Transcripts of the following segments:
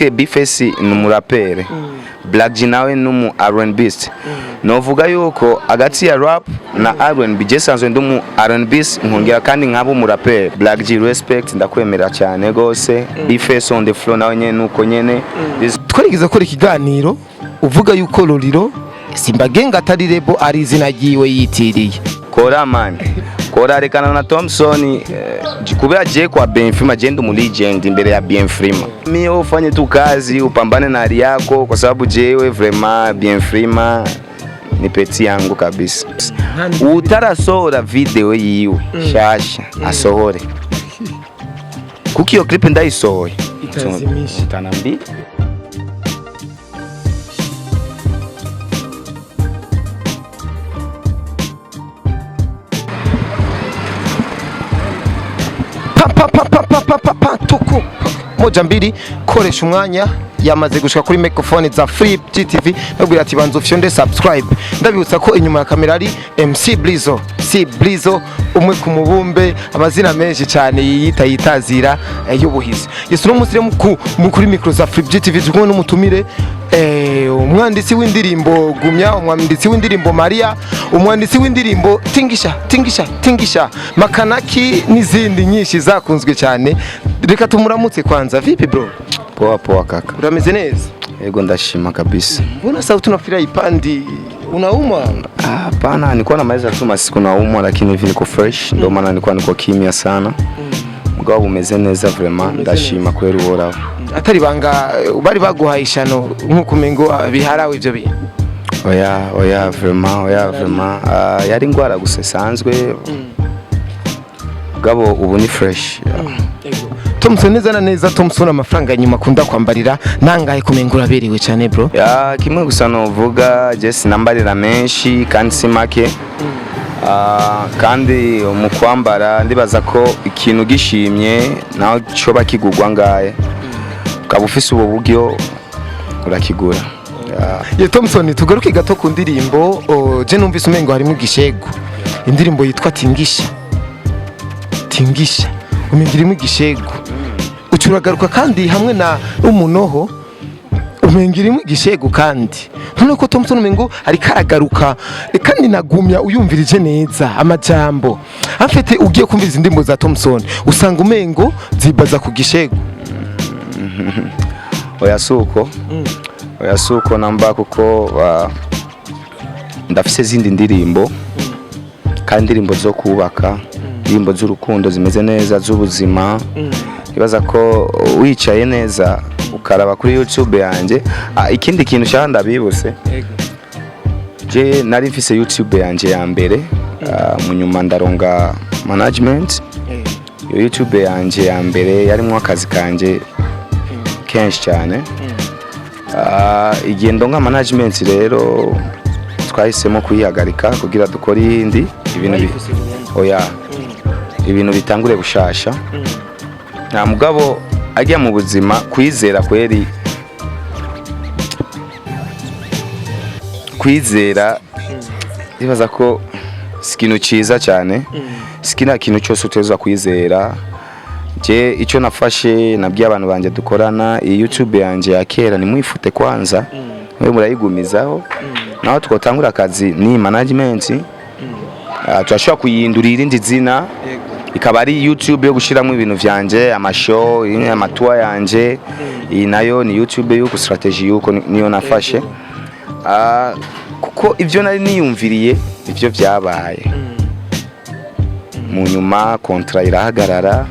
Bface ni umurapere Black G nawe ni umu R&Bist novuga yuko agati ya rap na R&B jesanzwe ndi umu R&Bist nkongera kandi nkabo umurapere Black G respect ndakwemera cyane gose Bface on the floor nawe nyene nuko nyene twarigize ko ikiganiro uvuga yuko Lolilo Simbagenga atari rebo ari izina giwe yitiriye kora man kora rekana na Thompson kubera je kwa Benfrima jendo mu legend imbere ya Benfrima mimi ufanye tu kazi upambane na hali yako kwa sababu jewe vraiment Benfrima ni peti yangu kabisa utarasora video yiwe shasha asohore kuki yo clip ndayisohoye utanambi tuku moja mbili koresha umwanya yamaze gushika kuri microphone za Free GTV nabwira ati banzo fyonde subscribe ndabibutsa ko inyuma ya kamera ari MC Blizo Blizo umwe ku mubumbe amazina menshi cyane yitazira y'ubuhizi yesu no musire mukuri micro za Free GTV tugomwe n'umutumire umwanditsi w'indirimbo Gumya umwanditsi w'indirimbo Maria umwanditsi w'indirimbo Tingisha Makanaki n'izindi nyinshi zakunzwe cyane reka tumuramutse kwanza vipi bro poa kaka urameze neza yego ndashima kabisa mbona sauti unafira ipandi unaumwa hapana nilikuwa na maiza tu masiku naumwa lakini hivi niko fresh ndio maana niko kimya sana mugabo umeze neza vraiment ndashima kweri woraho atari banga bari baguhayishano nkuko mengo biharawe ivyo bintu oya vraiment yari ngwara gusesanzwe mugabo ubu ni fresh Thompson neza Thompson amafaranga nyuma kunda kwambarira nangaye kumengura berewe cyane bro kimwe gusa novuga Jess nambarira menshi kandi simake kandi mu kwambara ndibaza ko ikintu gishimye naho cyo bakigugwa ngaye ukaba ufise ubu buryo urakigura ye Thompson tugaruke gato ku ndirimbo je numvise umengo harimo igishego indirimbo yitwa Tingisha umengirimo igishego ucuragaruka kandi hamwe na umunoho umengirimo igishego kandi none ko Thompson umengo ari karagaruka kandi nagumya uyumvirije neza amajambo afite ugiye kumviriza indimbo za Thompson usanga umengo zibaza ku gishego oya suko namba kuko ndafise zindi ndirimbo kandi indirimbo zo kubaka indirimbo z'urukundo zimeze neza z'ubuzima ibaza ko wicaye neza ukaraba kuri YouTube yanje ikindi kintu cyanda bibuse je nari mfise YouTube yanje ya mbere mu nyuma ndaronga management yo YouTube yanje ya mbere yarimo akazi kanje kenshi cyane igendo nka management rero twahisemo kuyihagarika kugira dukora indi ibintu bitangure bushasha nta mugabo ajya mu buzima kwizera kweri kwizera ibaza ko ikintu ciza cyane sikina kintu cyose utezwa kwizera je icyo nafashe nabwiye abantu banje dukorana iyi YouTube yanje ya kera nimwifute kwanza mwe murayigumizaho naho twotangura akazi ni management turashobora kuyindurira irindi zina ikaba ari YouTube yo gushiramo ibintu vyanje amashow amatua yanje iyi nayo ni YouTube yuko strategy yuko niyo nafashe kuko ivyo nari niyumviriye ivyo byabaye mu nyuma contrat irahagarara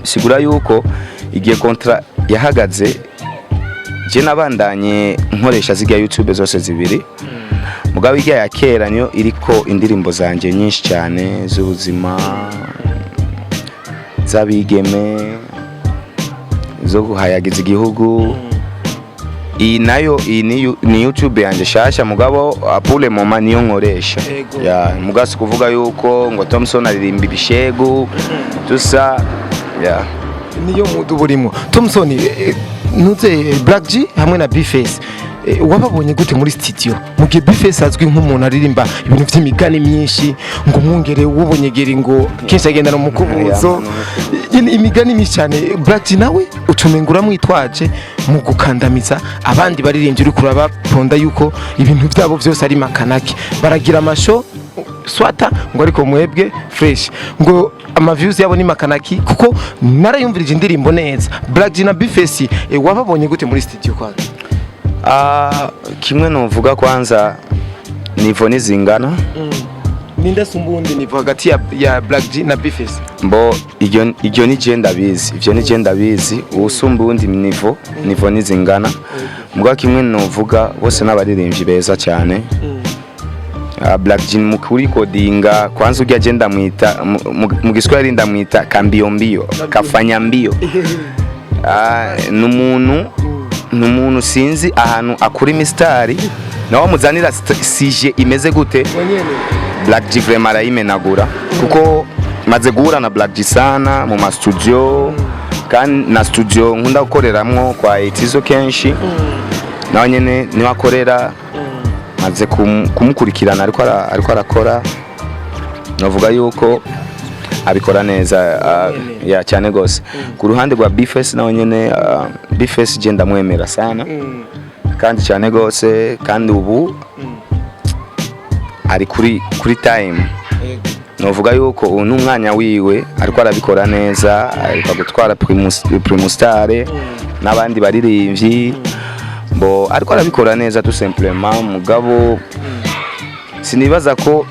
sigura yuko igiye contrat yahagaze je nabandanye nkoresha ziga YouTube zose zibiri mugabo igiye ya kera niyo iriko indirimbo zanje nyinshi cyane z'ubuzima zabigeme zo guhayagiza igihugu iyi nayo ni YouTube yanje shasha mugabo apule moma niyo nkoresha mugasi kuvuga yuko ngo Thompson aririmba ibishego tusa niyo mudu burimo Thompson nuze Black G hamwe na Bface wababonye gute muri studio mu gihe Bface azwi nk'umuntu aririmba ibintu by'imigani myinshi ngo umwongere w'ubunyegeri ngo kenshi agendana mu kubuzo imigani myinshi cyane Black G nawe ucumengura mwitwaje mu gukandamiza abandi baririmbyi uri kuraba ponda yuko ibintu byabo byose ari makanaki baragira amasho swata ngo ariko mwebwe fresh ngo ama views yabo ni makanaki kuko narayumvirije indirimbo neza Black G na Bface wababonye gute muri studio kwanza kimwe novuga kwanza nivo nizingana ninde sumbundi nivo hagati ya Black G na Bface mbo iryo ni genda bizi ivyo ni genda bizi usumbundi nivo nizingana mbwa kimwe novuga bose n'abaririmbyi beza cyane Black G mu kuri codinga kwanza ujya agenda mwita mu Giswahili ndamwita kambio mbio kafanya mbio numuntu sinzi ahantu akuri mistari nawo muzanira sije imeze gute Black G vraiment arayimenagura kuko maze guhura na Black G sana mu studio kandi na studio nkunda gukoreramwo kwa Etizo kenshi nawe nyene niwe akorera maze kumukurikirana ariko arakora navuga yuko abikora neza ya cyane gose ku ruhande rwa Bface nawe nyene Bface je ndamwemera sana kandi cyane gose kandi ubu ari kuri time navuga yuko ubu n'umwanya wiwe ariko arabikora neza ariko gutwara Primus Star n'abandi baririmbyi bo ariko arabikora neza tout simplement mugabo sinibaza ko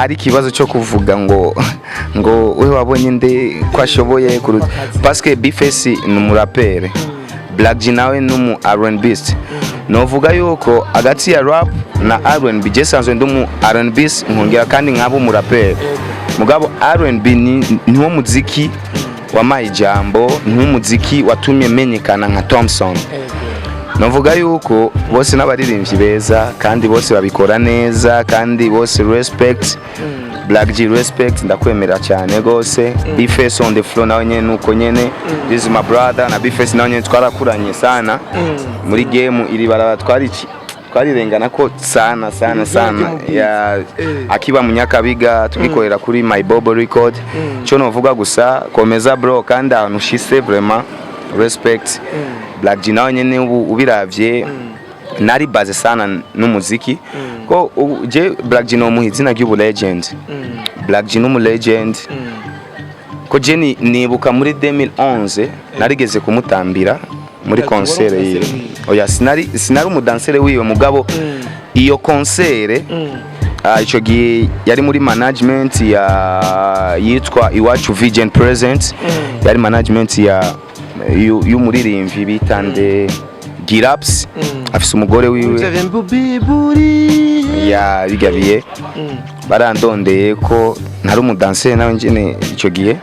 ari kibazo cyo kuvuga ngo we wabonye nde kwashoboye parce que Bface ni umurapere Black G nawe numu R&Bist novuga yuko agati ya rap na R&B je sanzwe ndumu R&Bist nkongera kandi nkabo umurapere mugabo R&B niwo muziki wa Mayijambo niwo muziki watumye menyekana nka Thompson navuga yuko bose n'abaririmbyi beza kandi bose babikora neza kandi bose respect Black G respect ndakwemera cyane gose Bface on the floor nawe nyene nuko nyene this is my brother na Bface nawe nyene twarakuranye sana muri game iri baraba twarirengana ko sana ya akiba mu Nyakabiga tugikorera kuri My Bobo Record cyo novuga gusa komeza bro kandi anushise vraiment respect Black G nawe nyene ubiravye nari baze sana n'umuziki ko je Black G no muhizina ry'ubu legend Black G no mu legend ko je nibuka muri 2011 narigeze kumutambira muri concert yiwe oya sinari umudansere wiwe mugabo iyo concert ico gihe yari muri management yitwa Iwacu Vision Present yari management y'umuririmvyi bitande Giraps afise umugore wiwe ya bigabiye barandondeye ko ntari umudansere nawe njene ico gihe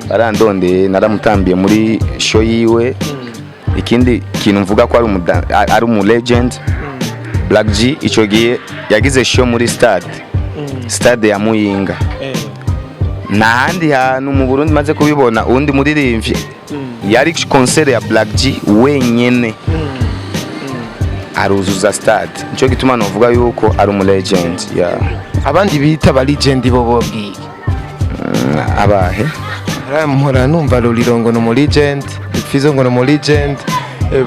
barandondeye naramutambiye muri show yiwe ikindi kintu mvuga ko ari umu legend Black G ico gihe yagize show muri stade ya Muyinga nahandi hantu mu Burundi maze kubibona undi muririmvyi yari concert ya Black G wenyene aruzuza stade nico gituma novuga yuko ari umu legend ya abandi bita ba legend bo bobwiye abahe ramura numva Lolirongo no mu legend Fizo ngo no mu legend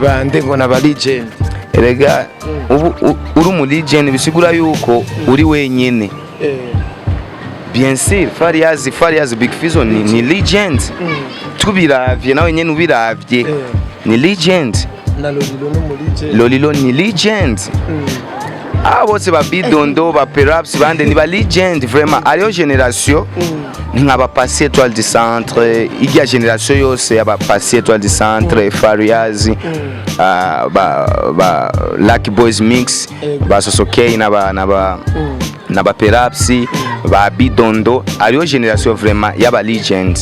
bande ngo na ba legend erega uri umu legend bisigura yuko uri wenyene bien sûr Fariaz Big Fizo ni legend tubiravye nawe nyene ubiravye ni legend na Lolilo no mu legend Lolilo ni legend bose ba Bidondo ba Perhaps bande ni ba legend vraiment ariyo generation ni nkaba Passé Étoile du Centre igia generation yose ya ba Passé Étoile du Centre Fariaz ba Lucky Boys Mix ba Sosokey na ba Perhaps ba Bidondo ariyo generation vraiment ya ba legend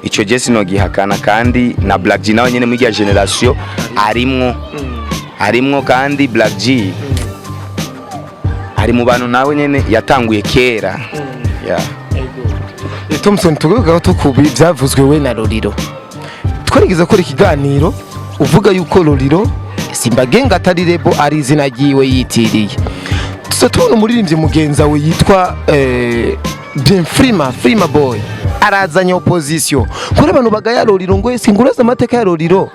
ico je sino gihakana kandi na Black G nawe nyene muri generation arimwo kandi Black G ari mu bantu nawe nyene yatanguye kera Thompson tugaho tukubi byavuzwe we na Lolilo twarigeze ko ikiganiro uvuga yuko Lolilo Simba Gang atari lebo ari izina ryiwe yitiriye. Tuza tubona umuririmbyi mugenza we yitwa Bien Frima Boy arazanye opposition kuri abantu bagaya Loriro ngo ese nguraza amateka ya Loriro.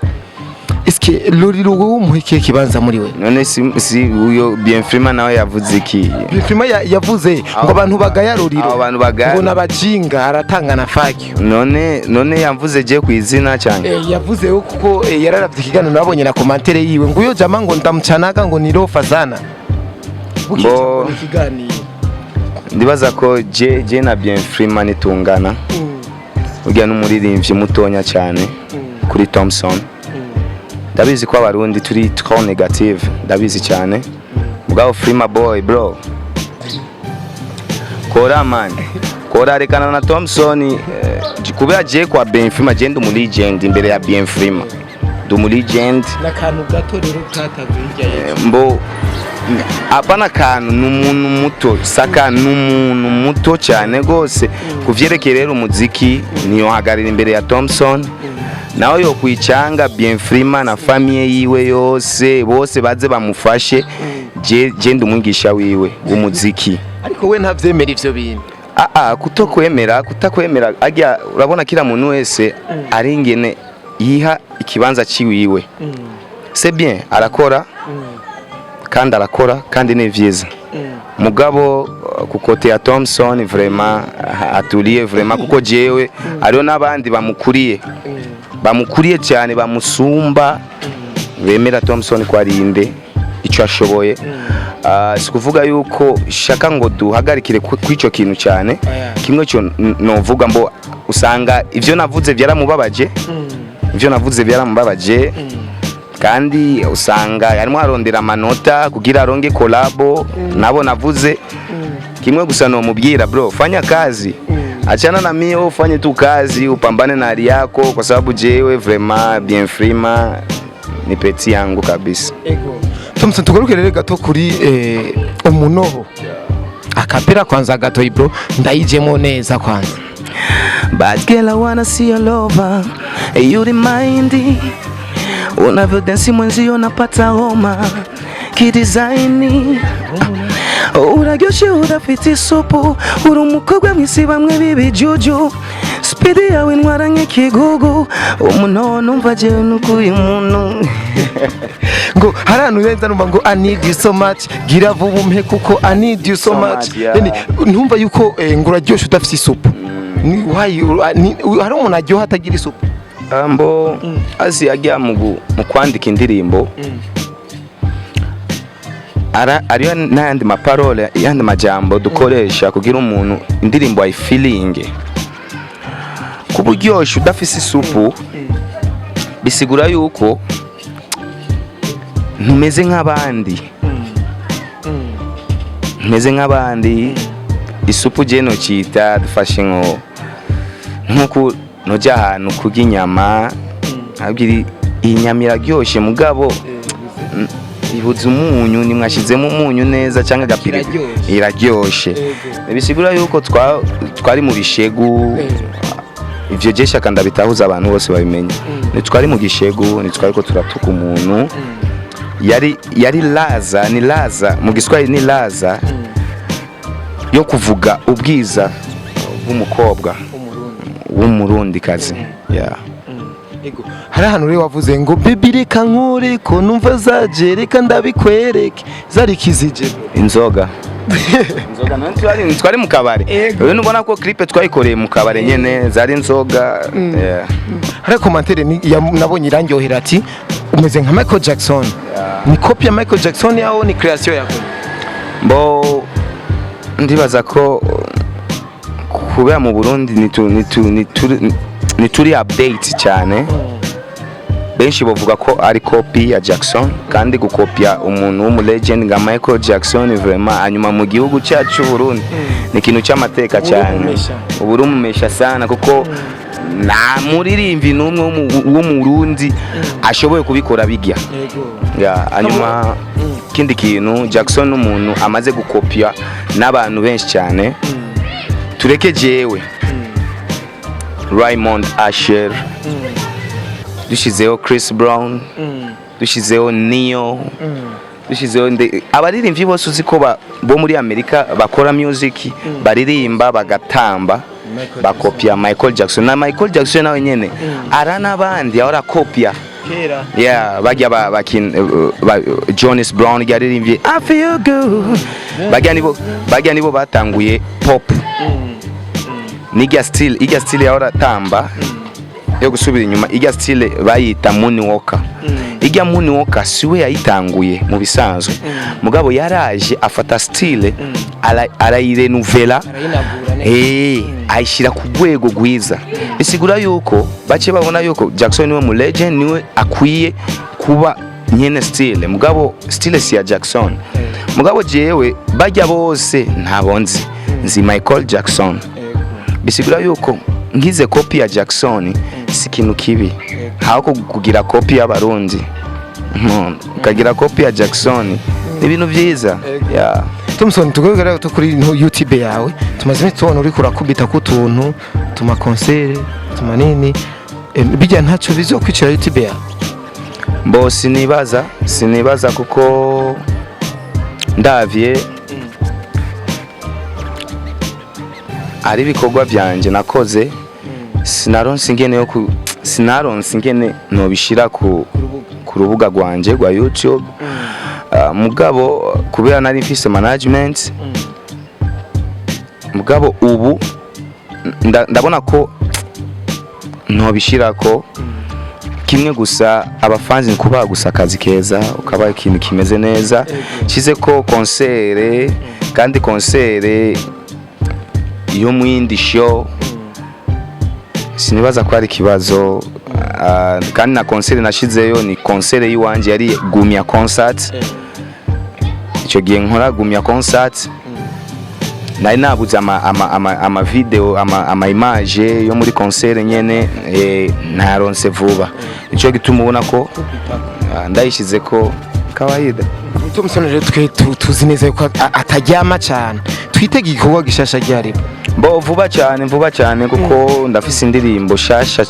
Eske Loriro wowe umuhike kibanza muri we? None si uyo Bien Frima nawe yavuze iki? Bien Frima yavuze ngo abantu bagaya Loriro. Abantu bagaya ngo nabajinga aratanga na faki. None yavuze je kwizina cyane. Yavuze kuko yararavye ikiganiro nabonye na commentaire yiwe ngo uyo jama ngo ndamucanaga ngo ni rofa sana. Bo ikiganiro. Ndibaza ko je na Bien Frima nitungana. Ugiye n'umuririmbyi mutonya cyane kuri Thompson. Ndabizi ko abarundi turi trop negative, ndabizi cyane. Mugabo Frima Boy bro. Kora man. Kora rekana na Thompson kubera je kwa Bien Frima je ndi mu legend imbere ya Bien Frima. Ndi mu legend. Nakantu gato rero katagwijya. Mbo apana kantu n'umuntu muto saka n'umuntu muto cyane gose kuvyerekeye rero umuziki niyo hagarira imbere ya Thompson. Nawe yo kwicanga Bien Frima na famille yiwe yose bose baze bamufashe je ndumwigisha wiwe umuziki. Ariko we ntavyemera ivyo bintu. Kutakwemera ajya urabona kila muntu wese ari ingene yiha ikibanza ciwiwe. C'est bien arakora kandi ni vyiza. Mugabo kukote ya Thompson vraiment atuliye vraiment kuko jewe ariyo nabandi bamukuriye cyane bamusumba bemera Thompson ko arinde icyo ashoboye. Sikuvuga yuko shaka ngo duhagarikire kwico kintu cyane kimwe cyo novuga mbo usanga ivyo navuze byaramubabaje kandi usanga yarimo arondera amanota kugira aronge collabo nabo navuze kimwe gusa no mubwira bro fanya kazi achana na mimi ufanye tu kazi upambane na hali yako kwa sababu jewe vraiment Bien Frima ni peti yangu kabisa. Thompson tugaruke rero gato kuri umunoho akapera kwanza gato bro ndayijemo neza kwanza. Bad girl I wanna see your lover you remind unavyodensi mwenzio napata homa kidesign uraryoshe urafite isupu uri umukobwa mwisi bamwe bibijuju speed yawe ntwara nk'ikigugu umunono numva je nukuye umuntu ngo haranu yenza numva ngo I need you so much gira vuba umpe kuko I need you so much ntumva yuko ngo uraryoshe udafite isupu hari umuntu aryoha atagira isupu. Mbo azi ajya mu kwandika indirimbo ariyo n'ayandi maparole yandi majambo dukoresha kugira umuntu indirimbo ay feeling kuburyoshe udafise isupu bisigura yuko ntumeze nk'abandi isupu je no cita dufashe nkuko noja ahantu kurya inyama abwira inyama iraryoshe mugabo ibuze umunyu nimwashizemo umunyu neza cyangwa agapira iraryoshe bisigura yuko twari mu bishegu ivyo je shaka ndabitahuza abantu bose babimenye twari mu gishegu twari ko turatuka umuntu yari laza mu Giswahili ni laza yo kuvuga ubwiza bw'umukobwa w'umurundi kazi hari ahantu rero wavuze ngo baby reka nkure ko numva zaje reka ndabikwereke zari kizije inzoga twari mu kabare rero nubona ko clip twayikoreye mu kabare nyene zari inzoga. Hari commentaire nabonye irangyohera ati umeze nka Michael Jackson. Ni copy ya Michael Jackson yaho ni creation yako? Mbo ndibaza ko kubera mu Burundi ni turi update cyane. Benshi bavuga ko ari copy ya Jackson kandi gukopya umuntu w'umu legend nka Michael Jackson vraiment anyuma mu gihugu cyacu Burundi ni ikintu cy'amateka cyane. Uburumumesha sana kuko na muririmbi numwe wo mu Burundi ashoboye kubikora bigya. Anyuma kindi kintu Jackson n'umuntu amaze gukopya n'abantu benshi cyane. Tureke jewe Raymond Asher dushizeho Chris Brown dushizeho Neo dushizeho abaririmbyi bose uzi ko bo muri Amerika bakora music baririmba bagatamba bakopia Michael Jackson na Michael Jackson nawe nyene arana bandi ahora kopia kera yeah bajya Jonas Brown yaririmbye I feel good bajya nibo batanguye pop Nigga still ahora tamba yo gusubira inyuma ijya still bayita Moonwalker ijya Moonwalker siwe yayitanguye mu bisanzwe mugabo yaraje afata still arayirenuvela ayishira ku rwego rwiza bisigura yuko bace babona yuko Jackson niwe mu legend niwe akwiye kuba nyene still mugabo still si ya Jackson mugabo jewe bajya bose ntabonzi nzi Michael Jackson bisigura yuko ngize copy ya Jackson si kintu kibi hako kugira copy y'abarundi ukagira copy ya Jackson ibintu byiza yeah. Thompson tugogera to kuri YouTube yawe tumaze tubona uri kurakubita ku tuntu tuma concert tuma nini bijya ntaco bizokwicira YouTube yawe mbo sinibaza kuko ndavye ari bikorwa byanje nakoze sinaronse ingene no bishira ku rubuga rwanje rwa YouTube mugabo kubera nari mfise management mugabo ubu ndabona ko no bishirako kimwe gusa abafanzi kuba gusa akazi keza ukaba ikintu kimeze neza kize ko concert kandi concert iyo mwindi show sinibaza ko ari kibazo kandi na concert nashizeyo ni concert yiwanje yari Gumia concert icyo gihe nkora Gumia concert nari nabuze ama video ama image yo muri concert nyene naronse vuba icyo gituma ubona ko ndayishize ko kawaida Thompson rero tuzi neza yuko atajyama cyane twitege igikorwa gishasha ryari bo vuba cyane kuko ndafise indirimbo shasha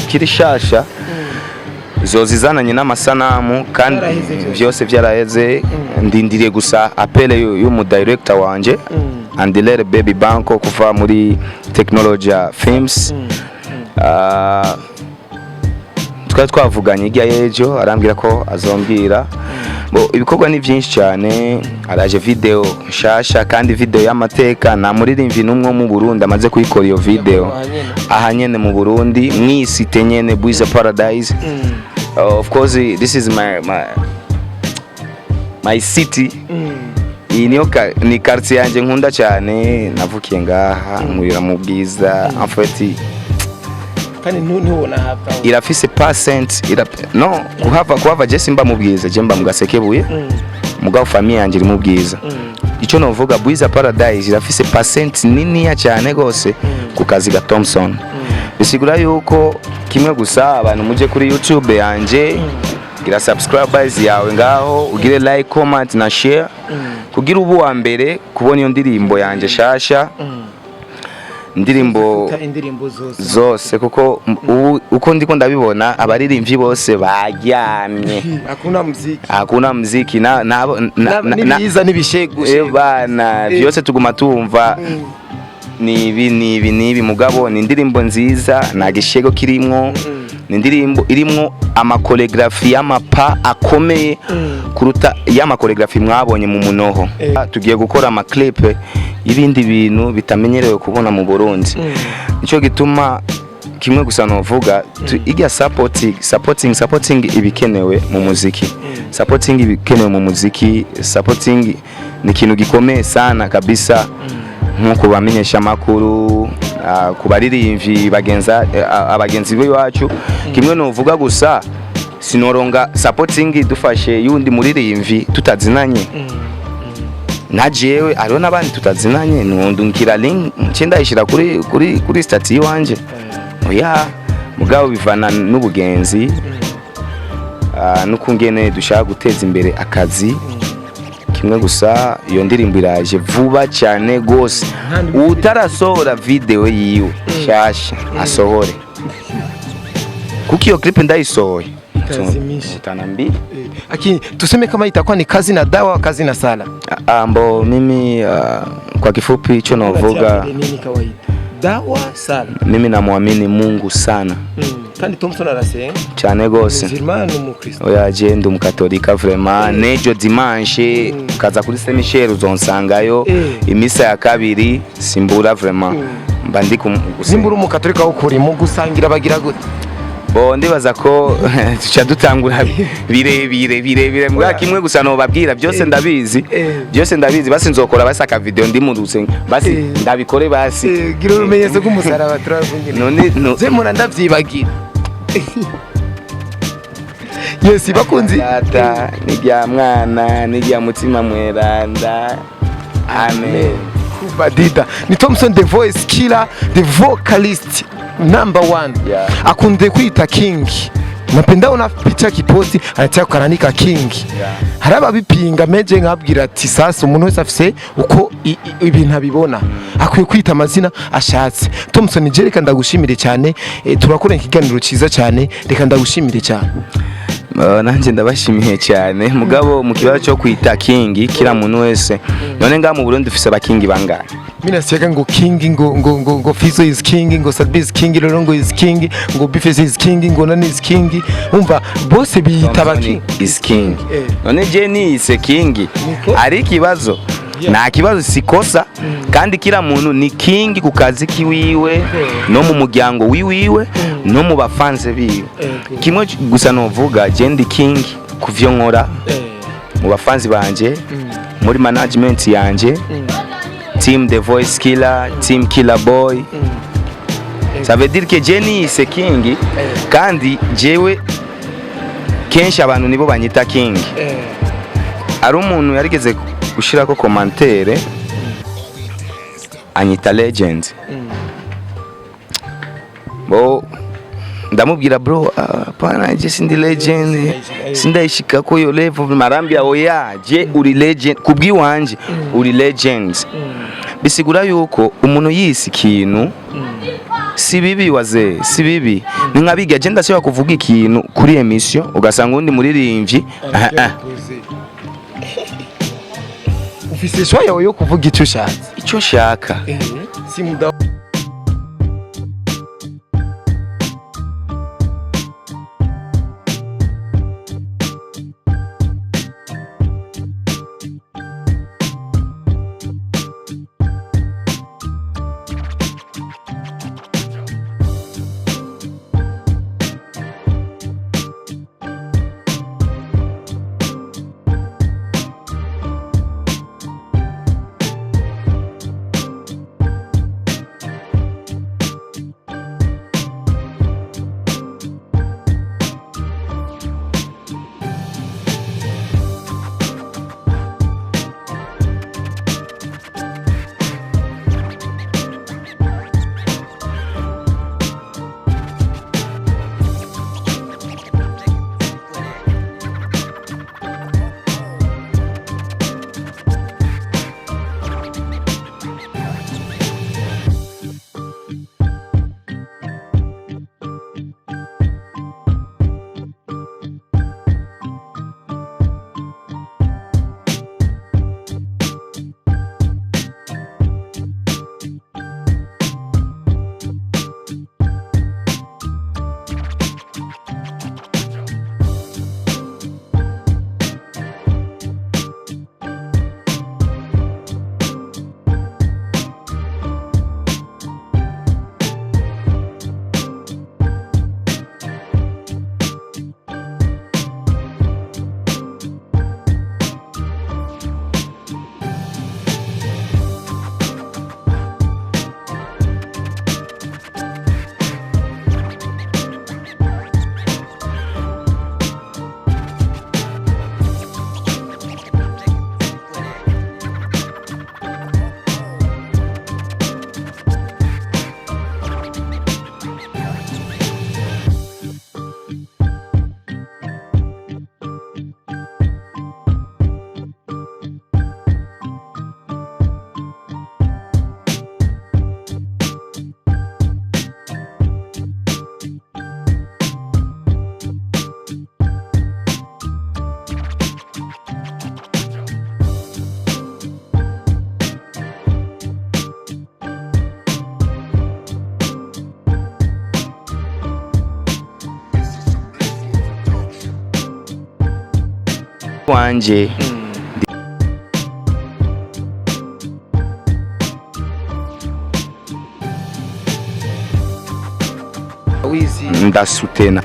kiri shasha zozizananye n'amasanamu kandi byose byaraheze ndindiriye gusa appele y'umu director wanje Andilere Baby Banko kuva muri Technologia Films twari twavuganye ijya yejo arambwira ko azombwira bo ibikorwa ni byinshi cyane araje video shasha kandi video y'amateka na muririmvi numwe mu Burundi amaze kuyikora iyo video aha nyene mu Burundi mwisite nyene Buiza Paradise of course this is my city ni quartier yanje nkunda cyane navukiye ngaha murira mu Bwiza en fait kandi ntubona hapa irafise percent no kuhava je simba mu Bwiza je mba mu Gasekebuye mugabo famille yanje iri mu Bwiza ico novuga Buiza Paradise irafise percent nini ya cyane gose ku kazi ga Thompson bisigura yuko kimwe gusa abantu muje kuri YouTube yanje gira subscribers yawe ngaho ugire like comment na share kugira ubu wa mbere kubona iyo ndirimbo yanje shasha indirimbo zose kuko uko ndiko ndabibona abaririmbyi bose baryamye hakuna muziki nibiza nibishegushe bana byose tuguma tumva nibi mugabo ni indirimbo nziza na gishego kirimwo ni indirimbo irimwo amakoreografi y'amapa akomeye kuruta y'amakoreografi mwabonye mu Munoho tugiye gukora ama clip y'ibindi bintu bitamenyerewe kubona mu Burundi nico gituma kimwe gusa novuga iga supporting ibikenewe mu muziki supporting ni kintu gikomeye sana kabisa nkuko bamenyesha makuru kubaririmvi abagenzi bacu kimwe novuga gusa sinoronga supporting dufashe yundi muririmvi tutazinanye najewe ariho nabandi tutazinanye nundungikira link ndayishira kuri stati wanje oya mugabo bivana n'ubugenzi n'ukungene dushaka guteza imbere akazi kimwe gusa iyo ndirimbo iraje vuba cyane gose utarasohora video yiwe shasha asohore kuko iyo clip ndayisohoye Utazimisha. Utanambia. Lakini tuseme kama itakuwa ni kazi na dawa, kazi na sala. Ambo mimi kwa kifupi hicho navuga Nini kawaida? Dawa, sala. mimi namwamini Mungu sana Kandi Thompson arasenga cyane gose. Musulman n'umukristo. Oya je ndi umukatolika vraiment nejo dimanche kaza kuri Saint Michel uzonsangayo imisa ya kabiri simbura vraiment mba ndi Simbura umukatolika ukuri mu gusangira bagira gute? bo ndibaza ko tuca dutangura birebire mbwa kimwe gusa no babwira byose ndabizi basi nzokora basi aka video ndi mu rusenga basi ndabikore basi gira urumenyese rw'umusaraba turavunyine none ze mura ndavyibagira. Yes bakunzi data nijya mwana nijya mutima mweranda amen. Badida ni Thompson the voice killer, the vocalist number 1. Yeah. Akunde kuita king. Napenda una picha kiposti anataka karanika king. Yeah. Haraba bipinga meje nkabwira ati sasa umuntu wese afise uko ibintu abibona. Akwiye kwita amazina ashatse. Thompson je reka ndagushimire cyane, turakora ikiganiro ciza cyane, reka ndagushimire cyane. Nanje ndabashimiye cyane mugabo mu kibazo cyo kwita king kila muntu wese none nga mu Burundi dufise abakingi bangana. Mina siyaga ngo king ngo Fizo is king ngo Sadbi is king Lorongo is king ngo Bifes is king ngo Nani is king umva bose biyita abaking is king. None je ni ise king ari kibazo nta kibazo sikosa kandi kila muntu ni king ku kazi kiwiwe no mu muryango wiwiwe no mu bafanze biwe. Kimwe gusa novuga je ndi king kuvyo nkora mu bafanzi banje muri management yanje team the voice killer team killer boy ça veut dire que Jenny c'est king kandi jewe kenshi abantu nibo banyita king. Ari umuntu yarigeze gushirako commentaire anyita legend bo ndamubwira bro pana je sindi legend sindayishika ko yo level marambia oya je uri legend kubwi wanje uri legend bisigura yuko umuntu yisi ikintu si bibi waze si bibi ni nkabiga je ndashaka kuvuga ikintu kuri emission ugasanga undi muririmbyi ufise shwa yawe yo kuvuga icyo ushaka si muda kwanje. wizi Ndasutena.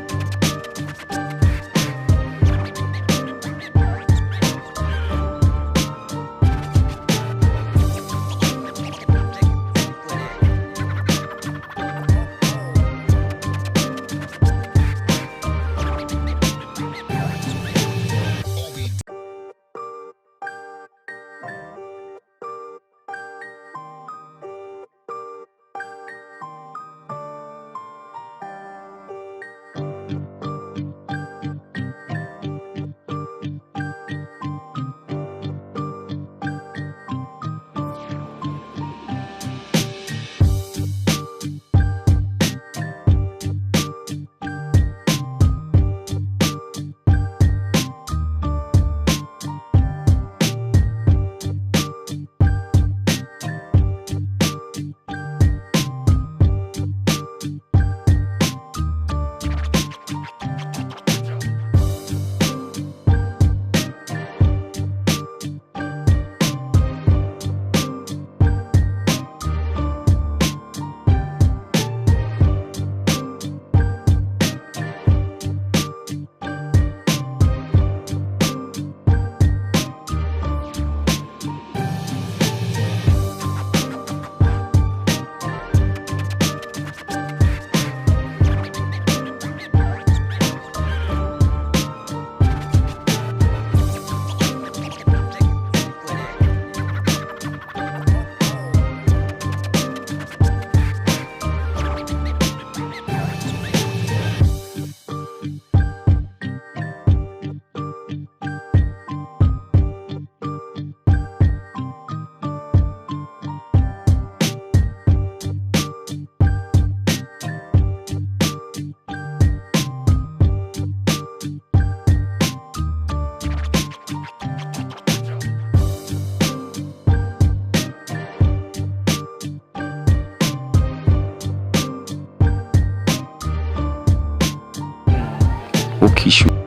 Ukishu